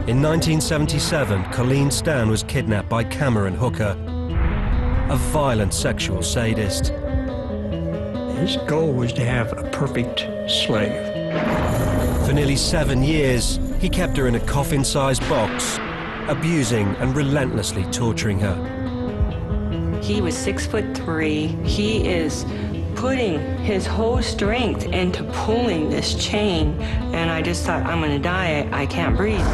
In 1977, Colleen Stan was kidnapped by Cameron Hooker, a violent sexual sadist. His goal was to have a perfect slave. For nearly 7 years, he kept her in a coffin-sized box, abusing and relentlessly torturing her. He was 6'3". He is putting his whole strength into pulling this chain, and I just thought, I'm gonna die, I can't breathe.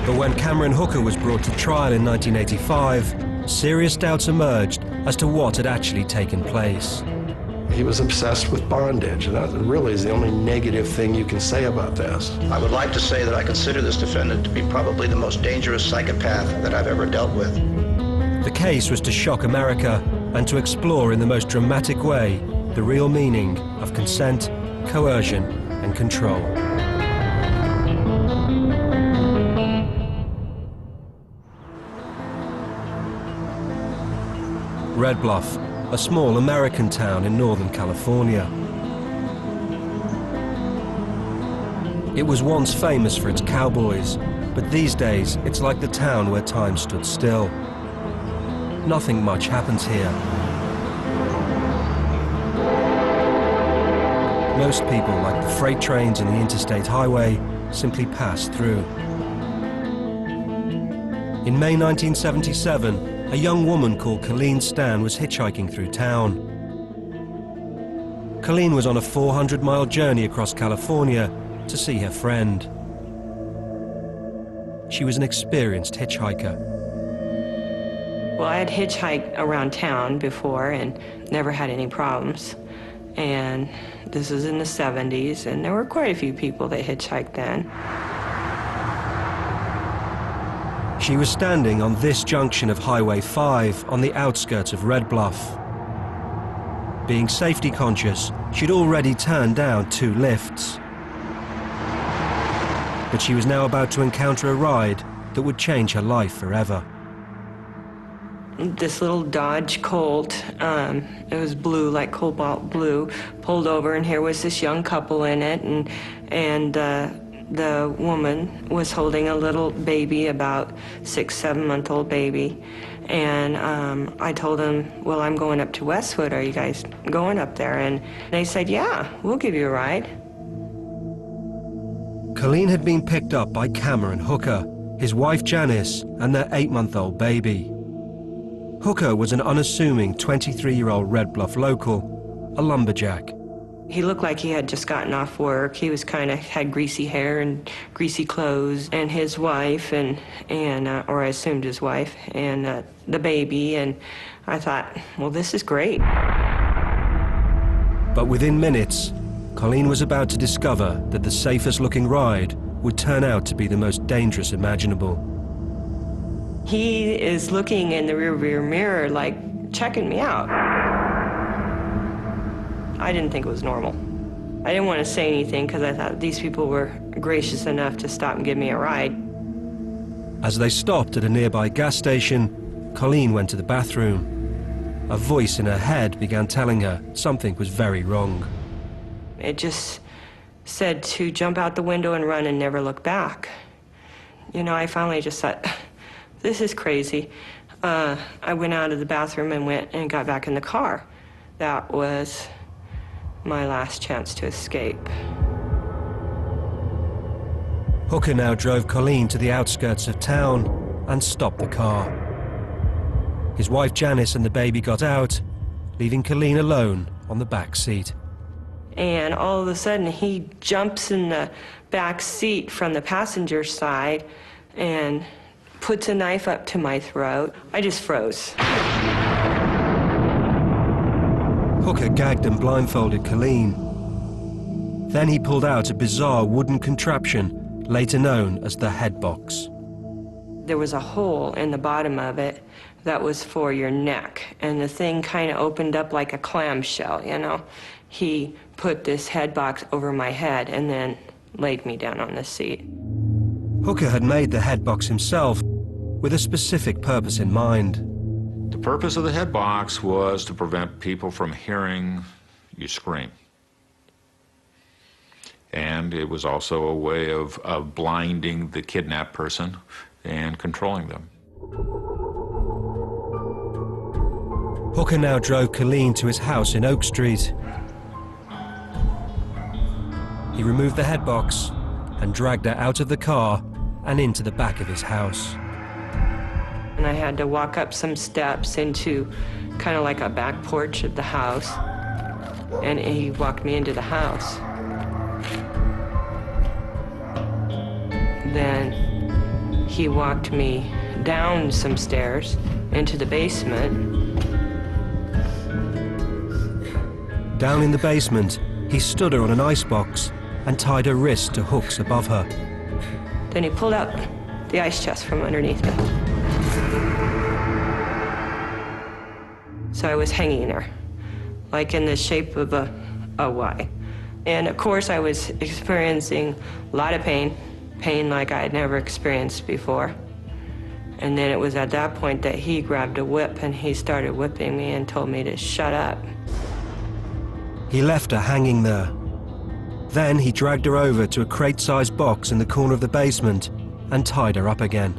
But when Cameron Hooker was brought to trial in 1985, serious doubts emerged as to what had actually taken place. He was obsessed with bondage, and that really is the only negative thing you can say about this. I would like to say that I consider this defendant to be probably the most dangerous psychopath that I've ever dealt with. The case was to shock America and to explore in the most dramatic way the real meaning of consent, coercion, and control. Red Bluff, a small American town in Northern California. It was once famous for its cowboys, but these days it's like the town where time stood still. Nothing much happens here. Most people, like the freight trains and the interstate highway, simply pass through. In May 1977, a young woman called Colleen Stan was hitchhiking through town. Colleen was on a 400-mile journey across California to see her friend. She was an experienced hitchhiker. Well, I had hitchhiked around town before and never had any problems. And this was in the 70s, and there were quite a few people that hitchhiked then. She was standing on this junction of Highway 5 on the outskirts of Red Bluff. Being safety conscious, she'd already turned down 2 lifts. But she was now about to encounter a ride that would change her life forever. This little Dodge Colt, it was blue, like cobalt blue, pulled over, and here was this young couple in it, and the woman was holding a little baby, about 6-7-month-old baby. And I told them, well, I'm going up to Westwood. Are you guys going up there? And they said, yeah, we'll give you a ride. Colleen had been picked up by Cameron Hooker, his wife Janice, and their 8-month-old baby. Hooker was an unassuming 23-year-old Red Bluff local, a lumberjack. He looked like he had just gotten off work. He was had greasy hair and greasy clothes, and his wife or I assumed his wife, and the baby, and I thought, well, this is great. But within minutes, Colleen was about to discover that the safest looking ride would turn out to be the most dangerous imaginable. He is looking in the rearview mirror, like, checking me out. I didn't think it was normal. I didn't want to say anything because I thought these people were gracious enough to stop and give me a ride. As they stopped at a nearby gas station, Colleen went to the bathroom. A voice in her head began telling her something was very wrong. It just said to jump out the window and run and never look back. You know, I finally just thought, this is crazy. I went out of the bathroom and went and got back in the car. That was my last chance to escape. Hooker now drove Colleen to the outskirts of town and stopped the car. His wife Janice and the baby got out, leaving Colleen alone on the back seat. And all of a sudden, he jumps in the back seat from the passenger side and puts a knife up to my throat. I just froze. Hooker gagged and blindfolded Colleen. Then he pulled out a bizarre wooden contraption, later known as the head box. There was a hole in the bottom of it that was for your neck, and the thing kind of opened up like a clamshell, you know. He put this head box over my head and then laid me down on the seat. Hooker had made the head box himself with a specific purpose in mind. The purpose of the head box was to prevent people from hearing you scream. And it was also a way of blinding the kidnapped person and controlling them. Hooker now drove Colleen to his house in Oak Street. He removed the headbox and dragged her out of the car and into the back of his house. And I had to walk up some steps into kind of like a back porch of the house, and he walked me into the house. Then he walked me down some stairs into the basement. Down in the basement, he stood her on an icebox and tied her wrist to hooks above her. Then he pulled out the ice chest from underneath me. So I was hanging there, like in the shape of a Y. And of course I was experiencing a lot of pain like I had never experienced before. And then it was at that point that he grabbed a whip and he started whipping me and told me to shut up. He left her hanging there. Then he dragged her over to a crate-sized box in the corner of the basement and tied her up again.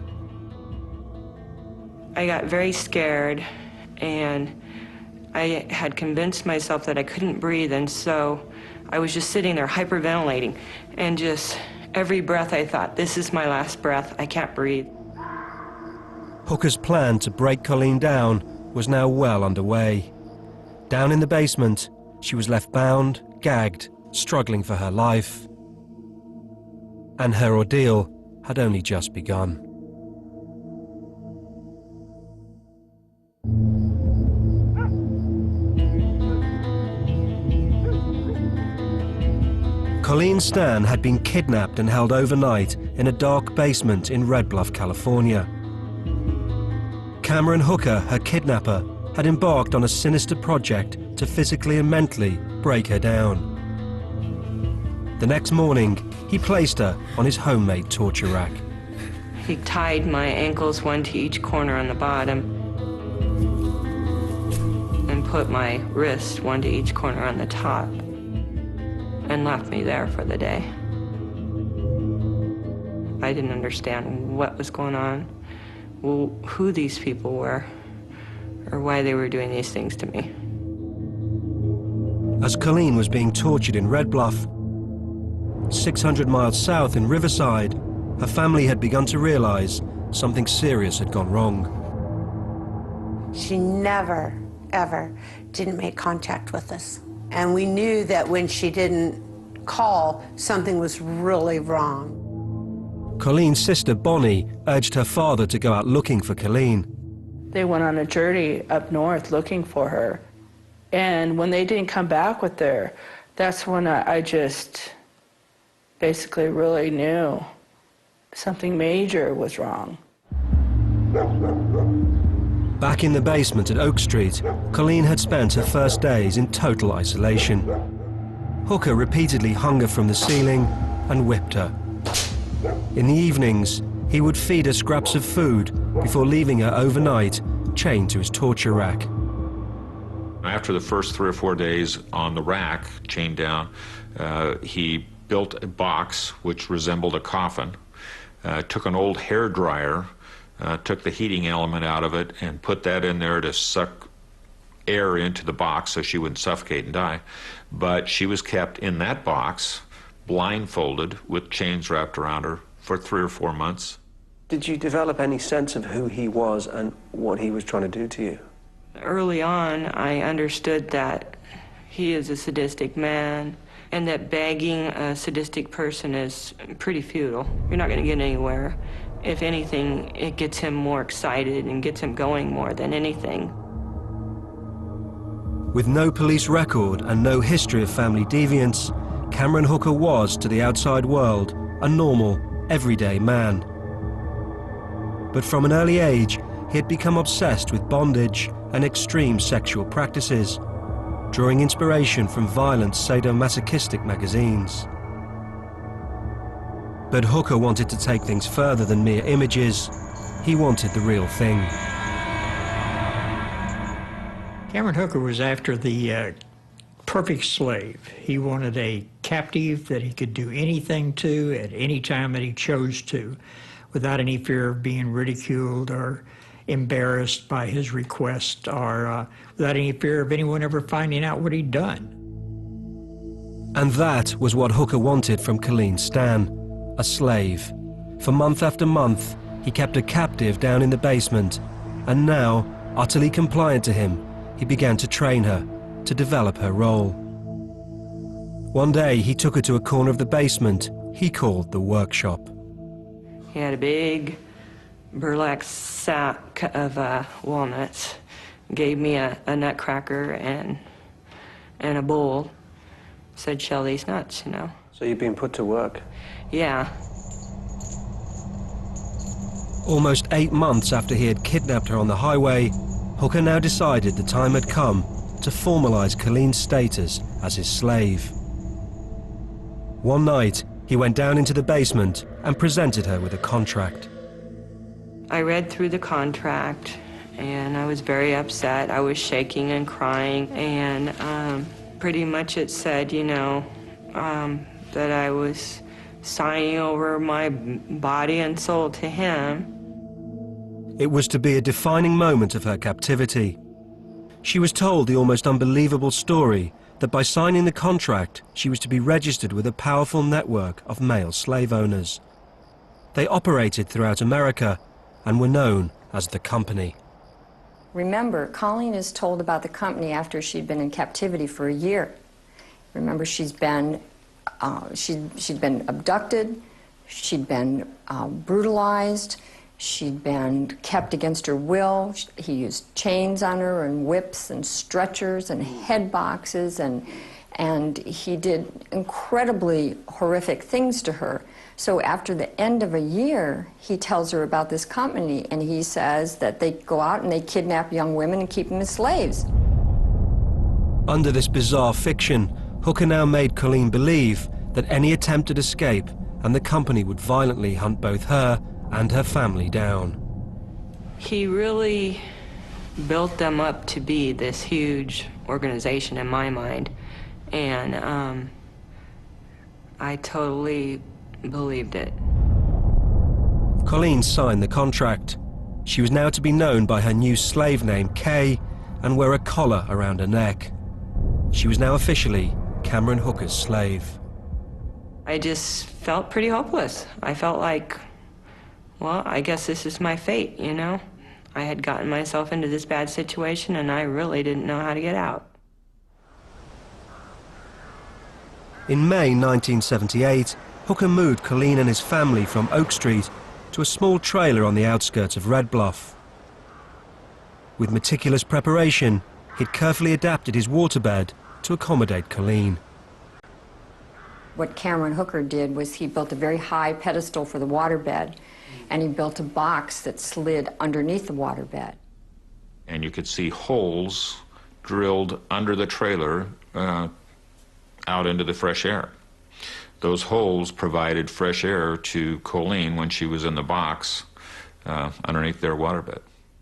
I got very scared, and I had convinced myself that I couldn't breathe, and so I was just sitting there hyperventilating, and just every breath I thought, this is my last breath, I can't breathe. Hooker's plan to break Colleen down was now well underway. Down in the basement, she was left bound, gagged, struggling for her life. And her ordeal had only just begun. Colleen Stan had been kidnapped and held overnight in a dark basement in Red Bluff, California. Cameron Hooker, her kidnapper, had embarked on a sinister project to physically and mentally break her down. The next morning, he placed her on his homemade torture rack. He tied my ankles one to each corner on the bottom and put my wrists one to each corner on the top and left me there for the day. I didn't understand what was going on, who these people were, or why they were doing these things to me. As Colleen was being tortured in Red Bluff, 600 miles south in Riverside, her family had begun to realize something serious had gone wrong. She never, ever didn't make contact with us. And we knew that when she didn't call, something was really wrong. Colleen's sister Bonnie urged her father to go out looking for Colleen. They went on a journey up north looking for her. And when they didn't come back with her, that's when I just basically really knew something major was wrong. Back in the basement at Oak Street, Colleen had spent her first days in total isolation. Hooker repeatedly hung her from the ceiling and whipped her. In the evenings, he would feed her scraps of food before leaving her overnight, chained to his torture rack. After the first 3 or 4 days on the rack, chained down, he built a box which resembled a coffin, took an old hair dryer, took the heating element out of it and put that in there to suck air into the box so she wouldn't suffocate and die. But she was kept in that box, blindfolded, with chains wrapped around her for 3 or 4 months. Did you develop any sense of who he was and what he was trying to do to you? Early on, I understood that he is a sadistic man and that begging a sadistic person is pretty futile. You're not going to get anywhere. If anything, it gets him more excited and gets him going more than anything. With no police record and no history of family deviance, Cameron Hooker was, to the outside world, a normal, everyday man. But from an early age, he had become obsessed with bondage and extreme sexual practices, drawing inspiration from violent sadomasochistic magazines. But Hooker wanted to take things further than mere images. He wanted the real thing. Cameron Hooker was after the perfect slave. He wanted a captive that he could do anything to at any time that he chose to, without any fear of being ridiculed or embarrassed by his request, or without any fear of anyone ever finding out what he'd done. And that was what Hooker wanted from Colleen Stan, a slave. For month after month, he kept her captive down in the basement, and now, utterly compliant to him, he began to train her, to develop her role. One day, he took her to a corner of the basement he called the workshop. He had a big burlap sack of walnuts, gave me a nutcracker and a bowl, said, "Shell these nuts," you know. So you've been put to work? Yeah. Almost 8 months after he had kidnapped her on the highway, Hooker now decided the time had come to formalize Colleen's status as his slave. One night, he went down into the basement and presented her with a contract. I read through the contract, and I was very upset. I was shaking and crying, and pretty much it said, you know, that I was signing over my body and soul to him. It was to be a defining moment of her captivity. She was told the almost unbelievable story that by signing the contract, she was to be registered with a powerful network of male slave owners. They operated throughout America and were known as the Company. Remember, Colleen is told about the company after she'd been in captivity for a year. Remember, she'd been abducted, she'd been brutalized, she'd been kept against her will. He used chains on her and whips and stretchers and head boxes, and he did incredibly horrific things to her. So after the end of a year, he tells her about this company, and he says that they go out and they kidnap young women and keep them as slaves. Under this bizarre fiction, Hooker now made Colleen believe that any attempt at escape and the company would violently hunt both her and her family down. He really built them up to be this huge organization in my mind, and I totally believed it. Colleen signed the contract. She was now to be known by her new slave name, Kay, and wear a collar around her neck. She was now officially Cameron Hooker's slave. I just felt pretty hopeless. I felt like, well, I guess this is my fate, you know? I had gotten myself into this bad situation, and I really didn't know how to get out. In May 1978, Hooker moved Colleen and his family from Oak Street to a small trailer on the outskirts of Red Bluff. With meticulous preparation, he'd carefully adapted his waterbed to accommodate Colleen. What Cameron Hooker did was he built a very high pedestal for the waterbed, and he built a box that slid underneath the waterbed. And you could see holes drilled under the trailer out into the fresh air. Those holes provided fresh air to Colleen when she was in the box underneath their waterbed.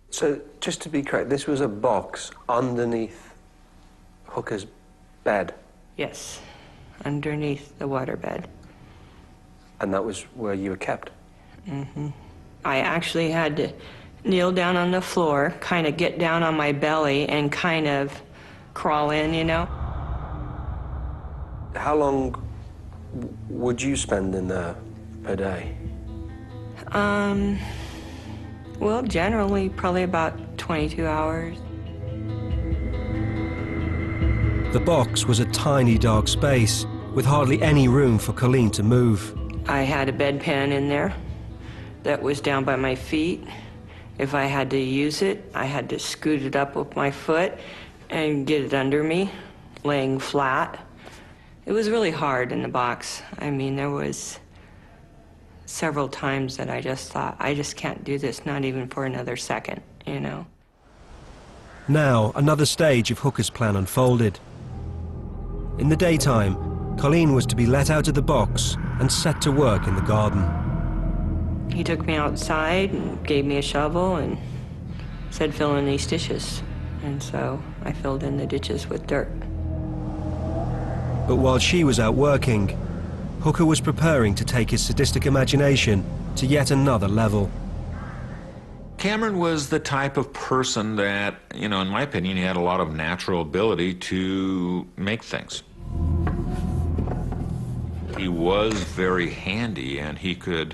So, just to be correct, this was a box underneath Hooker's bed? Yes, underneath the waterbed. And that was where you were kept? Mm-hmm. I actually had to kneel down on the floor, kind of get down on my belly and kind of crawl in, you know. How long would you spend in there per day? Well, generally probably about 22 hours. The box was a tiny dark space with hardly any room for Colleen to move. I had a bedpan in there that was down by my feet. If I had to use it, I had to scoot it up with my foot and get it under me, laying flat. It was really hard in the box. I mean, there was several times that I just thought, I just can't do this, not even for another second, you know. Now, another stage of Hooker's plan unfolded. In the daytime, Colleen was to be let out of the box and set to work in the garden. He took me outside and gave me a shovel and said, fill in these ditches. And so I filled in the ditches with dirt. But while she was out working, Hooker was preparing to take his sadistic imagination to yet another level. Cameron was the type of person that, in my opinion, he had a lot of natural ability to make things. He was very handy, and he could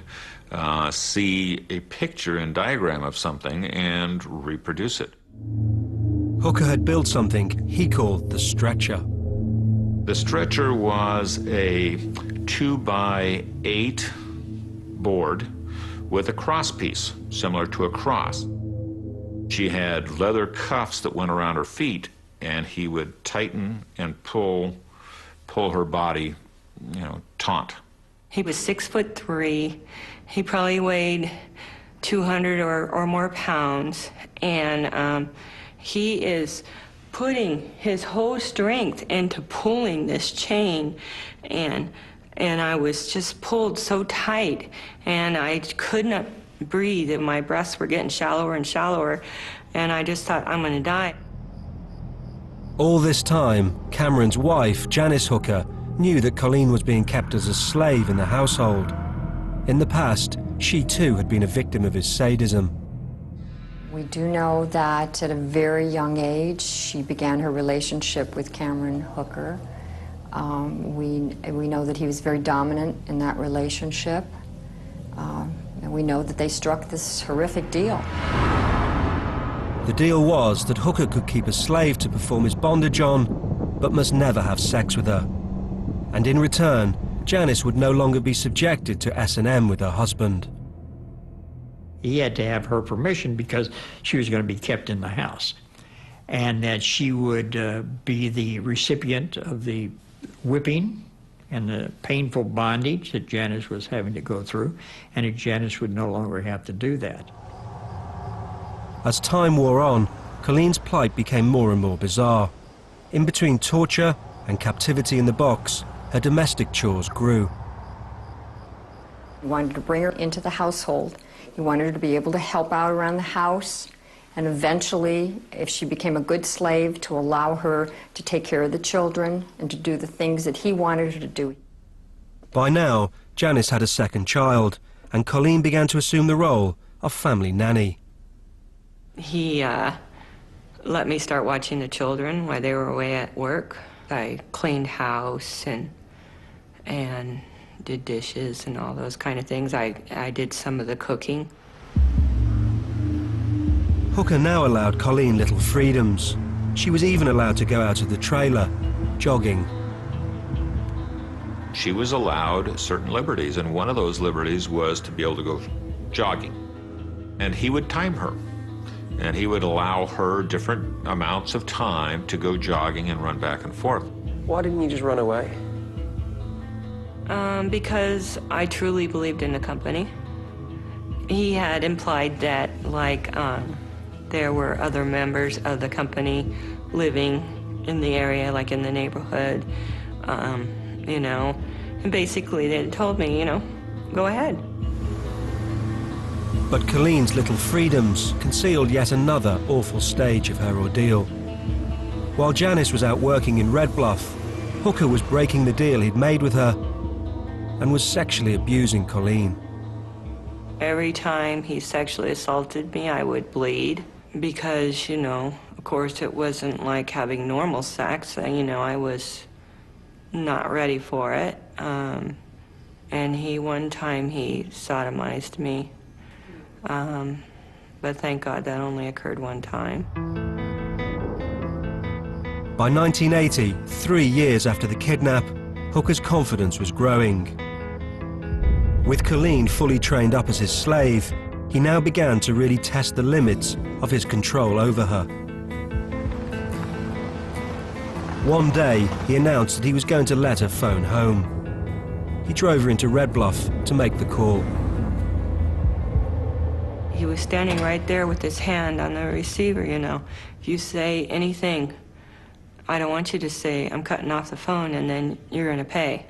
see a picture and diagram of something and reproduce it. Hooker had built something he called the stretcher. The stretcher was a 2x8 board with a cross piece, similar to a cross. She had leather cuffs that went around her feet, and he would tighten and pull her body, taut. He was 6'3". He probably weighed 200 or more pounds, and he is putting his whole strength into pulling this chain, and I was just pulled so tight, and I could not breathe, and my breaths were getting shallower and shallower, and I just thought, I'm gonna die. All this time, Cameron's wife, Janice Hooker, knew that Colleen was being kept as a slave in the household. In the past, she too had been a victim of his sadism. We do know that at a very young age, she began her relationship with Cameron Hooker. We know that he was very dominant in that relationship. And we know that they struck this horrific deal. The deal was that Hooker could keep a slave to perform his bondage on, but must never have sex with her. And in return, Janice would no longer be subjected to S&M with her husband. He had to have her permission because she was going to be kept in the house, and that she would be the recipient of the whipping and the painful bondage that Janice was having to go through, and that Janice would no longer have to do that. As time wore on, Colleen's plight became more and more bizarre. In between torture and captivity in the box, her domestic chores grew. He wanted to bring her into the household. He wanted her to be able to help out around the house, and eventually, if she became a good slave, to allow her to take care of the children and to do the things that he wanted her to do. By now, Janice had a second child, and Colleen began to assume the role of family nanny. He let me start watching the children while they were away at work. I cleaned house and did dishes and all those kind of things. I did some of the cooking. Hooker now allowed Colleen little freedoms. She was even allowed to go out of the trailer, jogging. She was allowed certain liberties, and one of those liberties was to be able to go jogging. And he would time her, and he would allow her different amounts of time to go jogging and run back and forth. Why didn't you just run away? Because I truly believed in the company. He had implied that, there were other members of the company living in the area, like in the neighborhood, and basically they told me, go ahead. But Colleen's little freedoms concealed yet another awful stage of her ordeal. While Janice was out working in Red Bluff, Hooker was breaking the deal he'd made with her and was sexually abusing Colleen. Every time he sexually assaulted me, I would bleed because, of course, it wasn't like having normal sex. I was not ready for it. And one time he sodomized me. But thank God that only occurred one time. By 1980, 3 years after the kidnap, Hooker's confidence was growing. With Colleen fully trained up as his slave, he now began to really test the limits of his control over her. One day, he announced that he was going to let her phone home. He drove her into Red Bluff to make the call. He was standing right there with his hand on the receiver, If you say anything, I don't want you to say, I'm cutting off the phone, and then you're going to pay.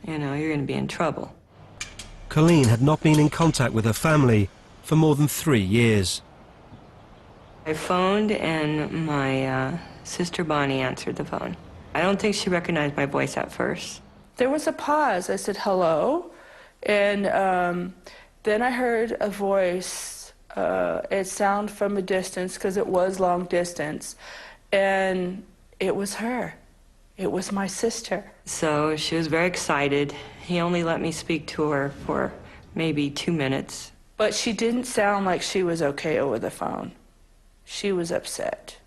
You're going to be in trouble. Colleen had not been in contact with her family for more than 3 years. I phoned, and my sister Bonnie answered the phone. I don't think she recognized my voice at first. There was a pause. I said, hello. And then I heard a voice. It sounded from a distance because it was long distance. And it was her. It was my sister. So she was very excited. He only let me speak to her for maybe 2 minutes. But she didn't sound like she was okay over the phone. She was upset.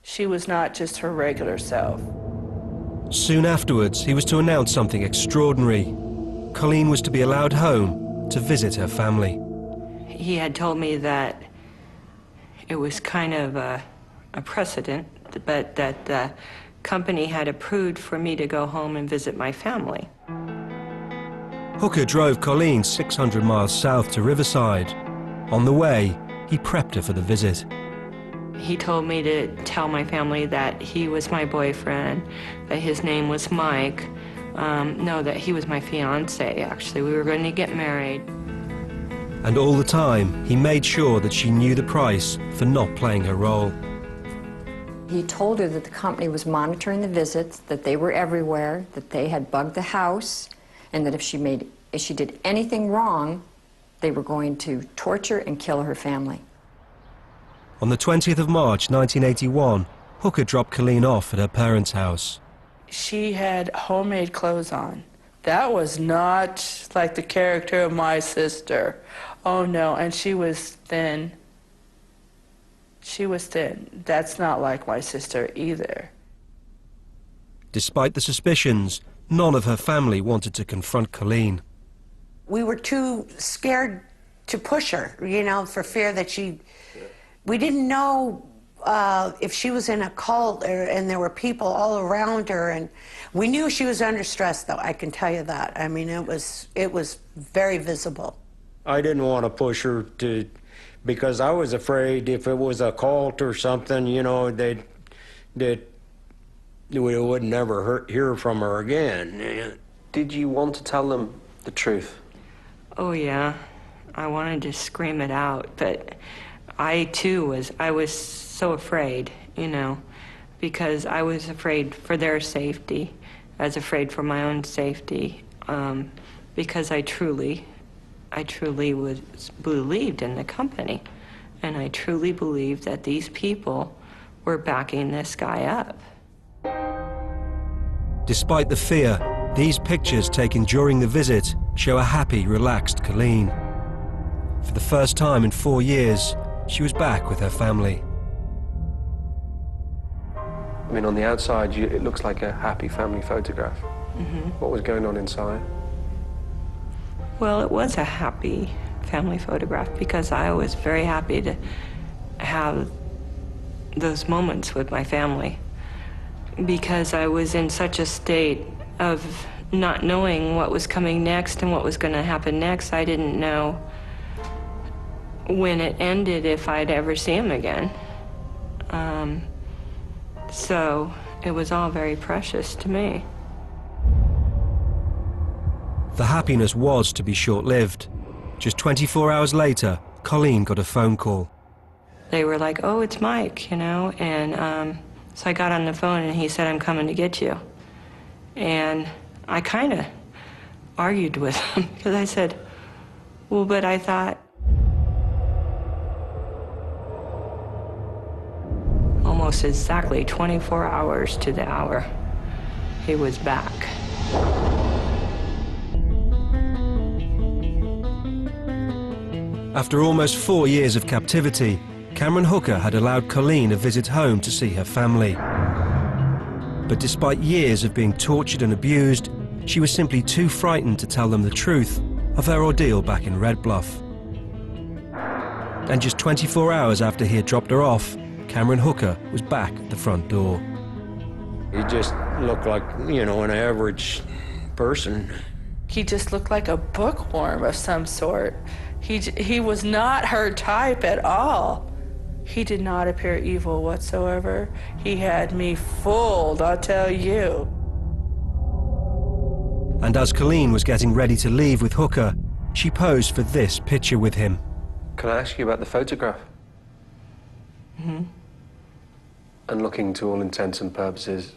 She was not just her regular self. Soon afterwards, he was to announce something extraordinary. Colleen was to be allowed home to visit her family. He had told me that it was kind of a precedent, but that the company had approved for me to go home and visit my family. Hooker drove Colleen 600 miles south to Riverside. On the way, he prepped her for the visit. He told me to tell my family that he was my boyfriend, that his name was Mike. No, that he was my fiancé, actually. We were going to get married. And all the time, he made sure that she knew the price for not playing her role. He told her that the company was monitoring the visits, that they were everywhere, that they had bugged the house, and that if she did anything wrong, they were going to torture and kill her family. On the 20th of March 1981, Hooker dropped Colleen off at her parents' house. She had homemade clothes on. That was not like the character of my sister. Oh no, and she was thin. She was thin. That's not like my sister either. Despite the suspicions, none of her family wanted to confront Colleen. We were too scared to push her, you know, for fear that we didn't know if she was in a cult and there were people all around her, and we knew she was under stress, though, I can tell you that. I mean, it was very visible. I didn't want to push her because I was afraid if it was a cult or something, you know, that we would never hear from her again. Did you want to tell them the truth? Oh yeah, I wanted to scream it out, but I too was so afraid, you know, because I was afraid for their safety. I was afraid for my own safety, because I truly believed in the company, and I truly believed that these people were backing this guy up. Despite the fear, these pictures taken during the visit show a happy, relaxed Colleen. For the first time in 4 years, she was back with her family. I mean, on the outside, it looks like a happy family photograph. Mm-hmm. What was going on inside? Well, it was a happy family photograph because I was very happy to have those moments with my family, because I was in such a state of not knowing what was coming next and what was going to happen next. I didn't know when it ended if I'd ever see him again. So it was all very precious to me. The happiness was to be short-lived. Just 24 hours later, Colleen got a phone call. They were like, oh, it's Mike, you know, and so I got on the phone and he said, I'm coming to get you. And I kind of argued with him because I said, well, but I thought, almost exactly 24 hours to the hour, he was back. After almost 4 years of captivity, Cameron Hooker had allowed Colleen a visit home to see her family. But despite years of being tortured and abused, she was simply too frightened to tell them the truth of her ordeal back in Red Bluff. And just 24 hours after he had dropped her off, Cameron Hooker was back at the front door. He just looked like, you know, an average person. He just looked like a bookworm of some sort. He was not her type at all. He did not appear evil whatsoever. He had me fooled, I'll tell you. And as Colleen was getting ready to leave with Hooker, she posed for this picture with him. Can I ask you about the photograph? Mm-hmm. And looking to all intents and purposes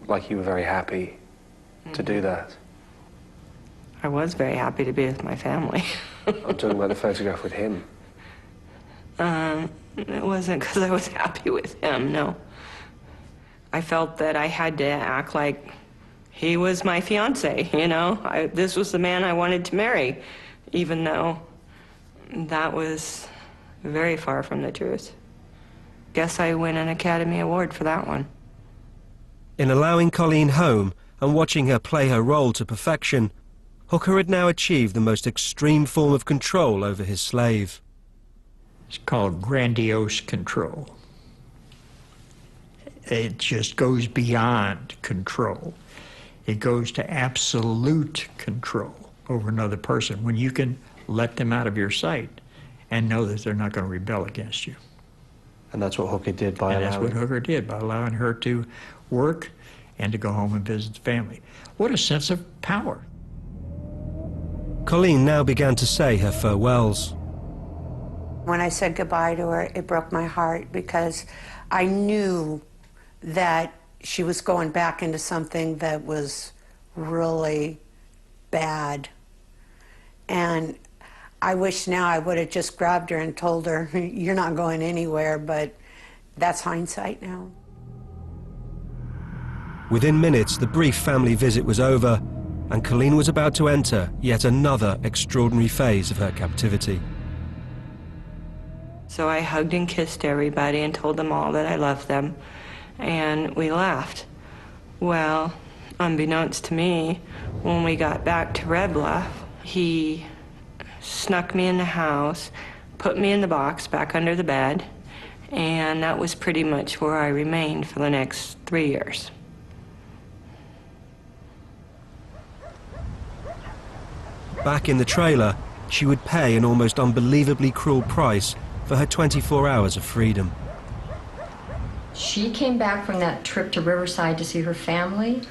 like you were very happy to do that. I was very happy to be with my family. I'm talking about the photograph with him. It wasn't because I was happy with him, no. I felt that I had to act like he was my fiance, you know? This was the man I wanted to marry, even though that was very far from the truth. Guess I win an Academy Award for that one. In allowing Colleen home and watching her play her role to perfection, Hooker had now achieved the most extreme form of control over his slave. It's called grandiose control. It just goes beyond control. It goes to absolute control over another person when you can let them out of your sight and know that they're not going to rebel against you. And that's what Hooker did by allowing... And that's what Hooker did, by allowing her to work and to go home and visit the family. What a sense of power. Colleen now began to say her farewells. When I said goodbye to her, it broke my heart because I knew that she was going back into something that was really bad. And I wish now I would have just grabbed her and told her, you're not going anywhere, but that's hindsight now. Within minutes, the brief family visit was over, and Colleen was about to enter yet another extraordinary phase of her captivity. So I hugged and kissed everybody and told them all that I loved them, and we left. Well, unbeknownst to me, when we got back to Red Bluff, he snuck me in the house, put me in the box back under the bed, and that was pretty much where I remained for the next 3 years. Back in the trailer, she would pay an almost unbelievably cruel price for her 24 hours of freedom. She came back from that trip to Riverside to see her family.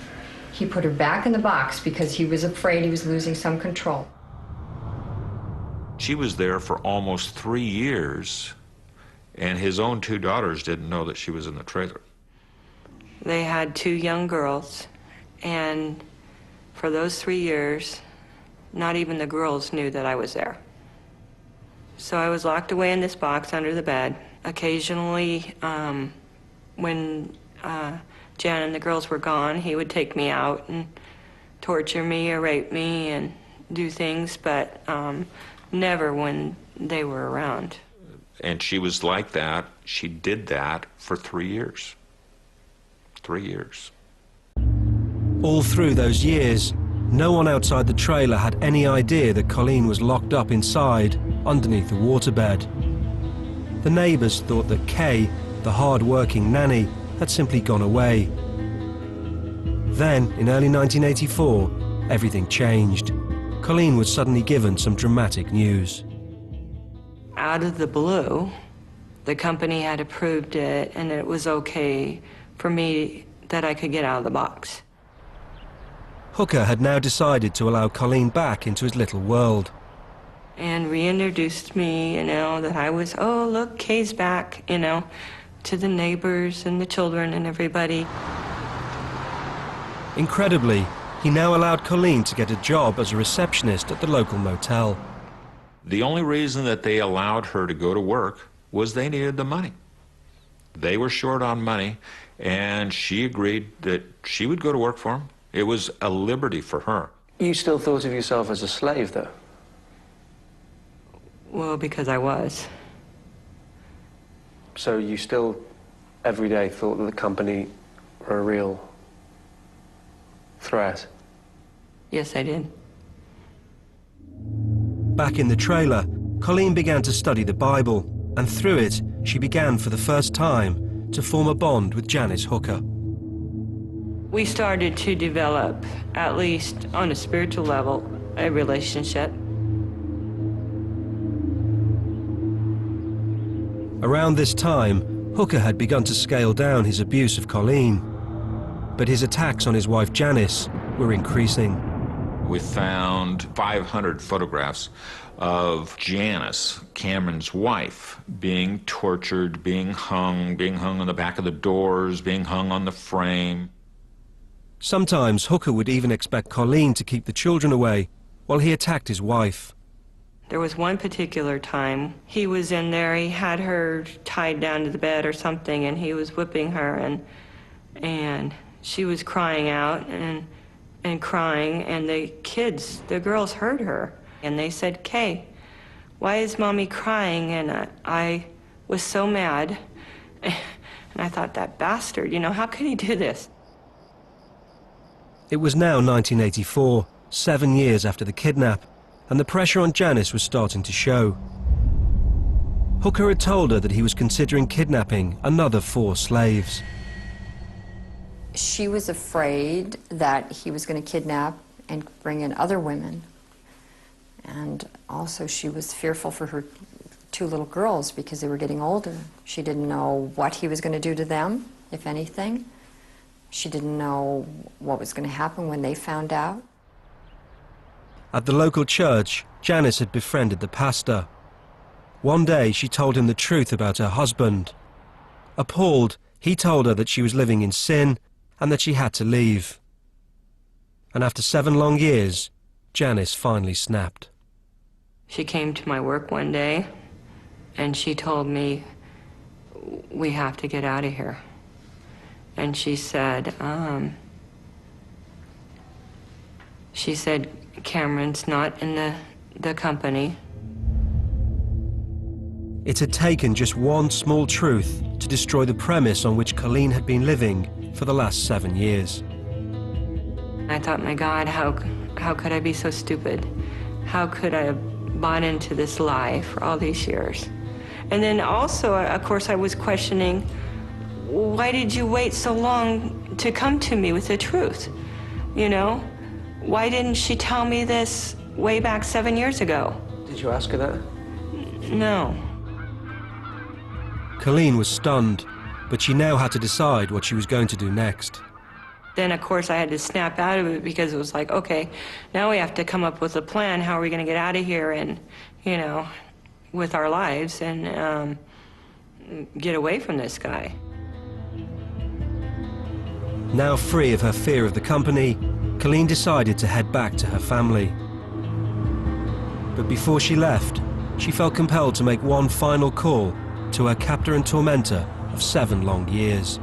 He put her back in the box because he was afraid he was losing some control. She was there for almost 3 years, and his own 2 daughters didn't know that she was in the trailer. They had 2 young girls, and for those 3 years, not even the girls knew that I was there. So I was locked away in this box under the bed. Occasionally, when Jan and the girls were gone, he would take me out and torture me or rape me and do things, but never when they were around. And she was like that. She did that for 3 years. 3 years. All through those years, no one outside the trailer had any idea that Colleen was locked up inside, underneath the waterbed. The neighbors thought that Kay, the hard-working nanny, had simply gone away. Then, in early 1984, everything changed. Colleen was suddenly given some dramatic news. Out of the blue, the company had approved it, and it was okay for me that I could get out of the box. Hooker had now decided to allow Colleen back into his little world. And reintroduced me, you know, that I was, oh, look, Kay's back, you know, to the neighbors and the children and everybody. Incredibly, he now allowed Colleen to get a job as a receptionist at the local motel. The only reason that they allowed her to go to work was they needed the money. They were short on money, and she agreed that she would go to work for them. It was a liberty for her. You still thought of yourself as a slave, though? Well, because I was. So you still, every day, thought that the company were a real threat? Yes, I did. Back in the trailer, Colleen began to study the Bible, and through it, she began for the first time to form a bond with Janice Hooker. We started to develop, at least on a spiritual level, a relationship. Around this time, Hooker had begun to scale down his abuse of Colleen, but his attacks on his wife Janice were increasing. We found 500 photographs of Janice, Cameron's wife, being tortured, being hung on the back of the doors, being hung on the frame. Sometimes Hooker would even expect Colleen to keep the children away while he attacked his wife. There was one particular time he was in there, he had her tied down to the bed or something, and he was whipping her, and she was crying out and crying, and the girls heard her, and they said, "Kay, why is Mommy crying?" And I was so mad, and I thought, that bastard, how could he do this? It was now 1984, 7 years after the kidnap, and the pressure on Janice was starting to show. Hooker had told her that he was considering kidnapping another 4 slaves. She was afraid that he was going to kidnap and bring in other women. And also she was fearful for her 2 little girls because they were getting older. She didn't know what he was going to do to them, if anything. She didn't know what was going to happen when they found out. At the local church, Janice had befriended the pastor. One day she told him the truth about her husband. Appalled, he told her that she was living in sin and that she had to leave. And after 7 long years, Janice finally snapped. She came to my work one day, and she told me, "We have to get out of here." And she said, "Cameron's not in the company." It had taken just one small truth to destroy the premise on which Colleen had been living for the last 7 years. I thought, my God, how could I be so stupid? How could I have bought into this lie for all these years? And then also, of course, I was questioning, why did you wait so long to come to me with the truth? Why didn't she tell me this way back 7 years ago? Did you ask her that? No. Colleen was stunned, but she now had to decide what she was going to do next. Then, of course, I had to snap out of it because it was like, okay, now we have to come up with a plan. How are we going to get out of here and, with our lives and get away from this guy? Now free of her fear of the company, Colleen decided to head back to her family. But before she left, she felt compelled to make one final call to her captor and tormentor of 7 long years.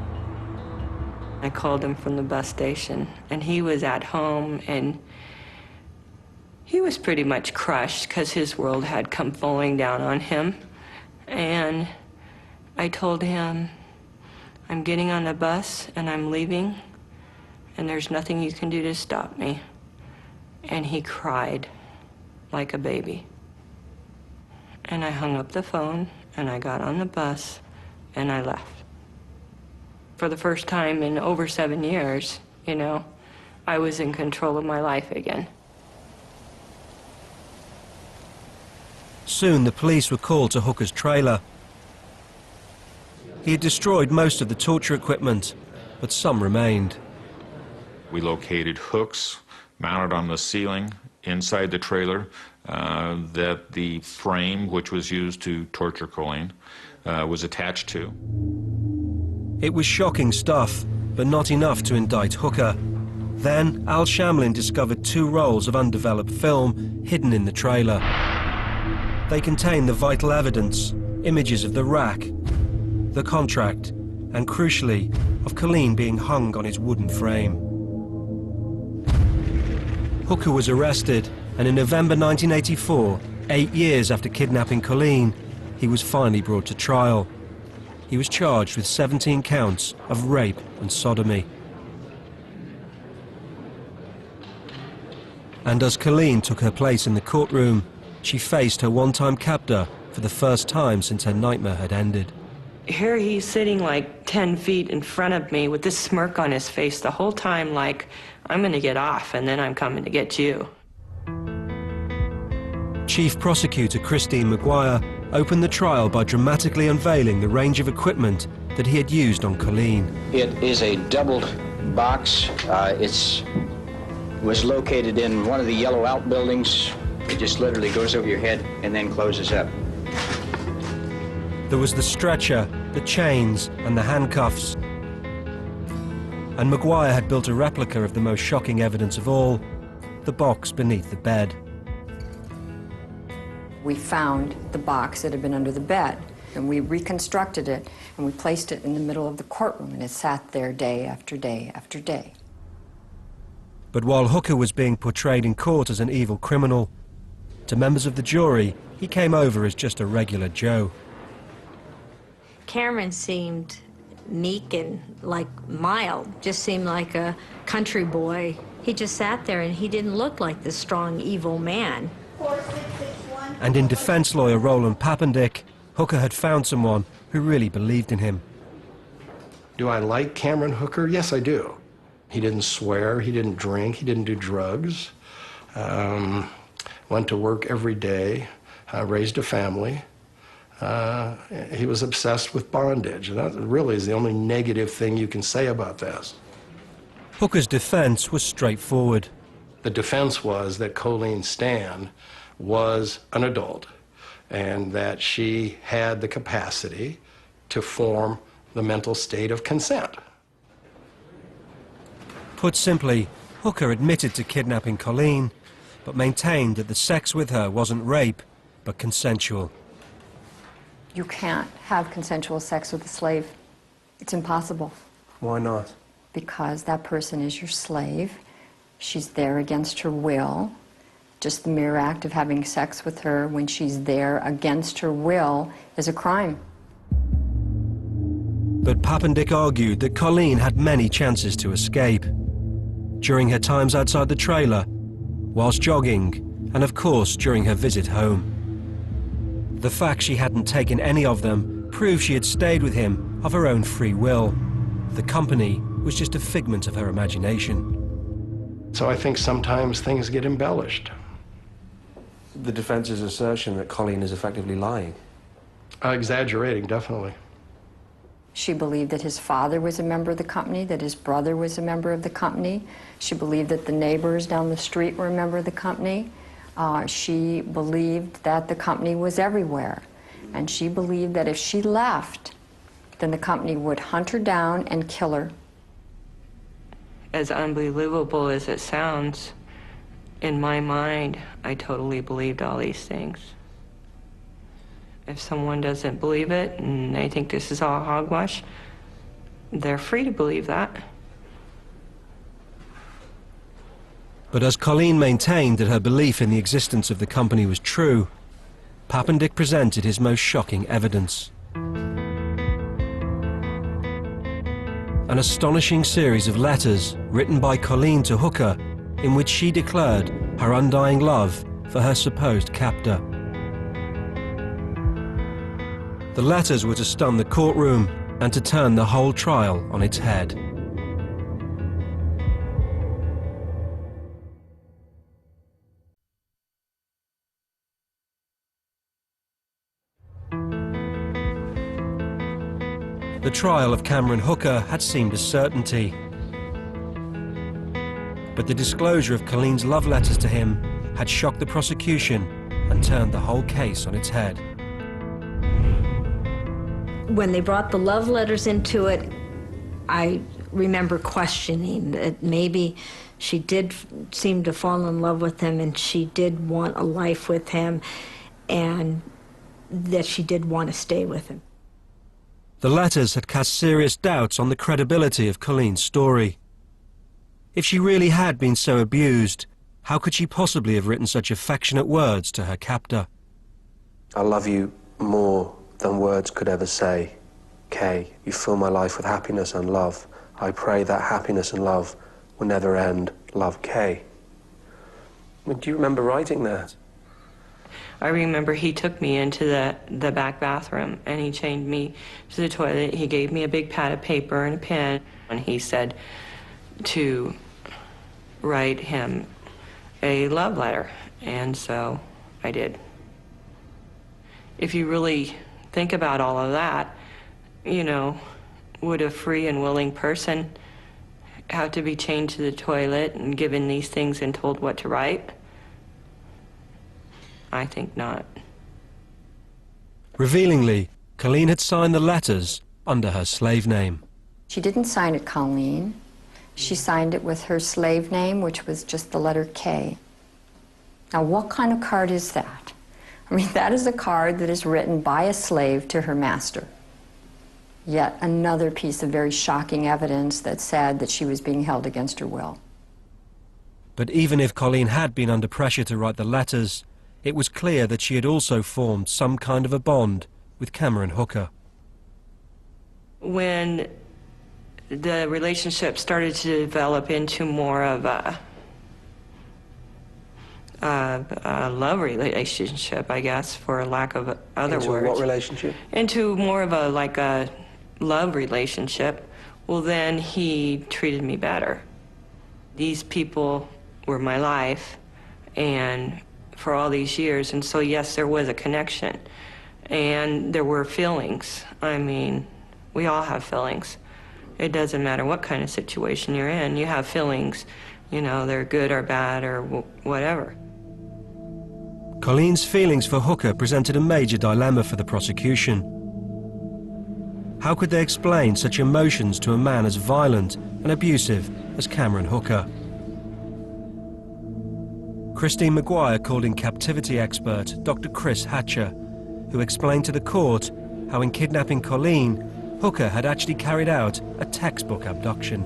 I called him from the bus station, and he was at home, and he was pretty much crushed because his world had come falling down on him. And I told him, "I'm getting on the bus and I'm leaving, and there's nothing you can do to stop me." And he cried like a baby. And I hung up the phone, and I got on the bus, and I left. For the first time in over 7 years, I was in control of my life again. Soon the police were called to Hooker's trailer. He had destroyed most of the torture equipment, but some remained. We located hooks mounted on the ceiling inside the trailer that the frame, which was used to torture Colleen, was attached to. It was shocking stuff, but not enough to indict Hooker. Then Al Shamlin discovered 2 rolls of undeveloped film hidden in the trailer. They contained the vital evidence, images of the rack, the contract, and crucially, of Colleen being hung on his wooden frame. Hooker was arrested, and in November 1984, 8 years after kidnapping Colleen, he was finally brought to trial. He was charged with 17 counts of rape and sodomy. And as Colleen took her place in the courtroom, she faced her one-time captor for the first time since her nightmare had ended. Here he's sitting like 10 feet in front of me with this smirk on his face the whole time, like, I'm going to get off and then I'm coming to get you. Chief Prosecutor Christine McGuire opened the trial by dramatically unveiling the range of equipment that he had used on Colleen. It is a doubled box. It was located in one of the yellow outbuildings. It just literally goes over your head and then closes up. There was the stretcher, the chains, and the handcuffs. And Maguire had built a replica of the most shocking evidence of all, the box beneath the bed. We found the box that had been under the bed, and we reconstructed it, and we placed it in the middle of the courtroom, and it sat there day after day after day. But while Hooker was being portrayed in court as an evil criminal, to members of the jury, he came over as just a regular Joe. Cameron seemed meek and like mild, just seemed like a country boy. He just sat there and he didn't look like this strong, evil man. And in defense lawyer Roland Papendick, Hooker had found someone who really believed in him. Do I like Cameron Hooker? Yes, I do. He didn't swear, he didn't drink, he didn't do drugs, went to work every day, raised a family. He was obsessed with bondage, and that really is the only negative thing you can say about this. Hooker's defense was straightforward. The defense was that Colleen Stan was an adult and that she had the capacity to form the mental state of consent. Put simply, Hooker admitted to kidnapping Colleen, but maintained that the sex with her wasn't rape, but consensual. You can't have consensual sex with a slave. It's impossible. Why not? Because that person is your slave. She's there against her will. Just the mere act of having sex with her when she's there against her will is a crime. But Papendick argued that Colleen had many chances to escape. During her times outside the trailer, whilst jogging, and of course during her visit home. The fact she hadn't taken any of them proved she had stayed with him of her own free will. The company was just a figment of her imagination. So I think sometimes things get embellished. The defense's assertion that Colleen is effectively lying. Exaggerating, definitely. She believed that his father was a member of the company, that his brother was a member of the company. She believed that the neighbors down the street were a member of the company. She believed that the company was everywhere. And she believed that if she left, then the company would hunt her down and kill her. As unbelievable as it sounds, in my mind, I totally believed all these things. If someone doesn't believe it and they think this is all hogwash, they're free to believe that. But as Colleen maintained that her belief in the existence of the company was true, Papendick presented his most shocking evidence. An astonishing series of letters written by Colleen to Hooker in which she declared her undying love for her supposed captor. The letters were to stun the courtroom and to turn the whole trial on its head. The trial of Cameron Hooker had seemed a certainty. But the disclosure of Colleen's love letters to him had shocked the prosecution and turned the whole case on its head. When they brought the love letters into it, I remember questioning that maybe she did seem to fall in love with him and she did want a life with him and that she did want to stay with him. The letters had cast serious doubts on the credibility of Colleen's story. If she really had been so abused, how could she possibly have written such affectionate words to her captor? I love you more than words could ever say. Kay, you fill my life with happiness and love. I pray that happiness and love will never end. Love, Kay. Do you remember writing that? I remember he took me into the back bathroom and he chained me to the toilet. He gave me a big pad of paper and a pen, and he said to write him a love letter, and so I did. If you really think about all of that, you know, would a free and willing person have to be chained to the toilet and given these things and told what to write? I think not. Revealingly, Colleen had signed the letters under her slave name. She didn't sign it Colleen. She signed it with her slave name, which was just the letter K. Now, what kind of card is that? I mean, that is a card that is written by a slave to her master. Yet another piece of very shocking evidence that said that she was being held against her will. But even if Colleen had been under pressure to write the letters, it was clear that she had also formed some kind of a bond with Cameron Hooker. When the relationship started to develop into more of a love relationship, I guess, for lack of other Into words. what relationship? Into more of a love relationship. Well, then he treated me better. These people were my life, and for all these years, and so yes, there was a connection, and there were feelings. I mean, we all have feelings. It doesn't matter what kind of situation you're in, you have feelings. You know, they're good or bad or whatever. Colleen's feelings for Hooker presented a major dilemma for the prosecution. How could they explain such emotions to a man as violent and abusive as Cameron Hooker? Christine McGuire called in captivity expert Dr. Chris Hatcher, who explained to the court how in kidnapping Colleen, Hooker had actually carried out a textbook abduction.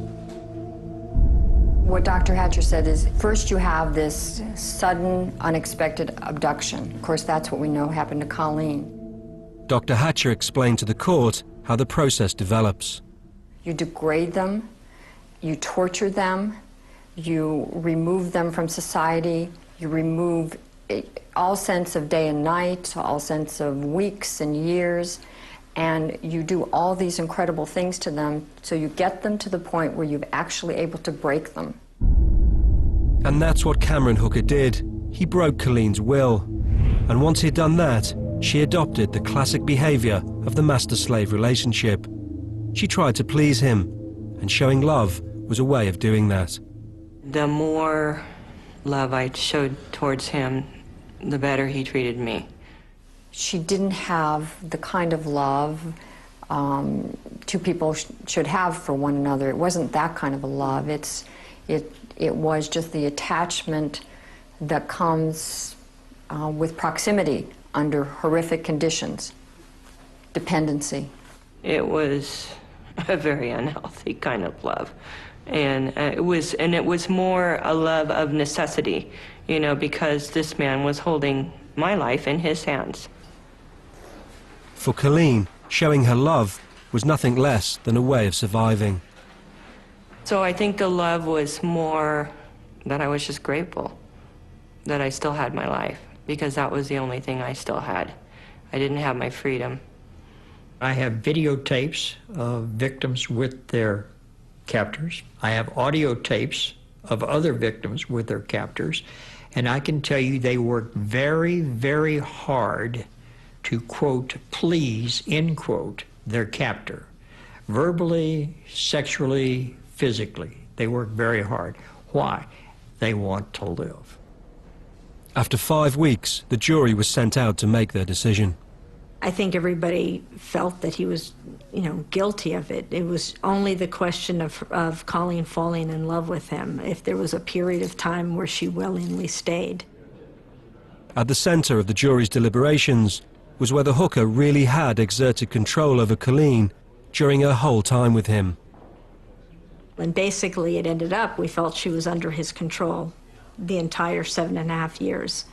What Dr. Hatcher said is, first you have this sudden, unexpected abduction. Of course, that's what we know happened to Colleen. Dr. Hatcher explained to the court how the process develops. You degrade them, you torture them, you remove them from society, you remove all sense of day and night, all sense of weeks and years, and you do all these incredible things to them, so you get them to the point where you're actually able to break them. And that's what Cameron Hooker did. He broke Colleen's will. And once he'd done that, she adopted the classic behavior of the master-slave relationship. She tried to please him, and showing love was a way of doing that. The more love I showed towards him, the better he treated me. She didn't have the kind of love two people should have for one another. It wasn't that kind of a love. It was just the attachment that comes with proximity under horrific conditions, dependency. It was a very unhealthy kind of love. And it was more a love of necessity, you know, because this man was holding my life in his hands. For Colleen, showing her love was nothing less than a way of surviving. So I think the love was more that I was just grateful that I still had my life, because that was the only thing I still had. I didn't have my freedom. I have videotapes of victims with their captors. I have audio tapes of other victims with their captors, and I can tell you they worked very, very hard to, quote, please, end quote, their captor. Verbally, sexually, physically. They worked very hard. Why? They want to live. After 5 weeks, the jury was sent out to make their decision. I think everybody felt that he was, guilty of it. It was only the question of Colleen falling in love with him, if there was a period of time where she willingly stayed. At the center of the jury's deliberations was whether Hooker really had exerted control over Colleen during her whole time with him. And basically it ended up, we felt she was under his control the entire 7.5 years.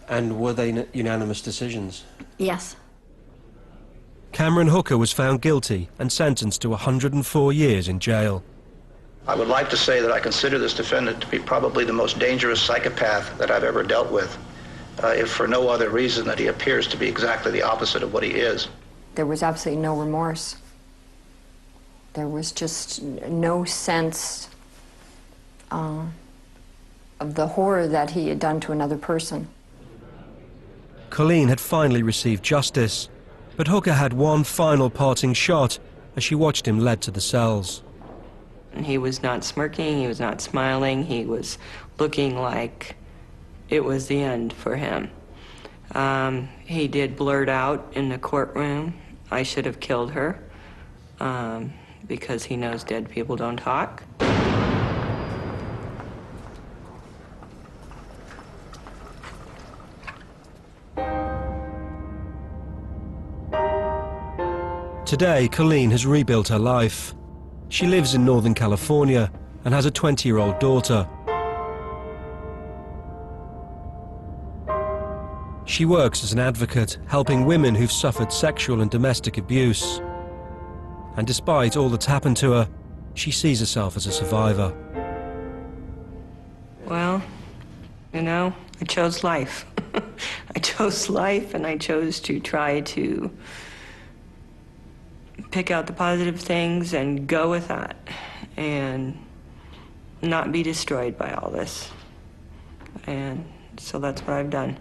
And were they unanimous decisions? Yes. Cameron Hooker was found guilty and sentenced to 104 years in jail. I would like to say that I consider this defendant to be probably the most dangerous psychopath that I've ever dealt with, if for no other reason that he appears to be exactly the opposite of what he is. There was absolutely no remorse. There was just no sense of the horror that he had done to another person. Colleen had finally received justice, but Hooker had one final parting shot as she watched him led to the cells. He was not smirking, he was not smiling, he was looking like it was the end for him. He did blurt out in the courtroom, "I should have killed her," because he knows dead people don't talk. Today, Colleen has rebuilt her life. She lives in Northern California and has a 20-year-old daughter. She works as an advocate, helping women who've suffered sexual and domestic abuse. And despite all that's happened to her, she sees herself as a survivor. Well, you know, I chose life. I chose life, and I chose to try to pick out the positive things and go with that and not be destroyed by all this. And so that's what I've done.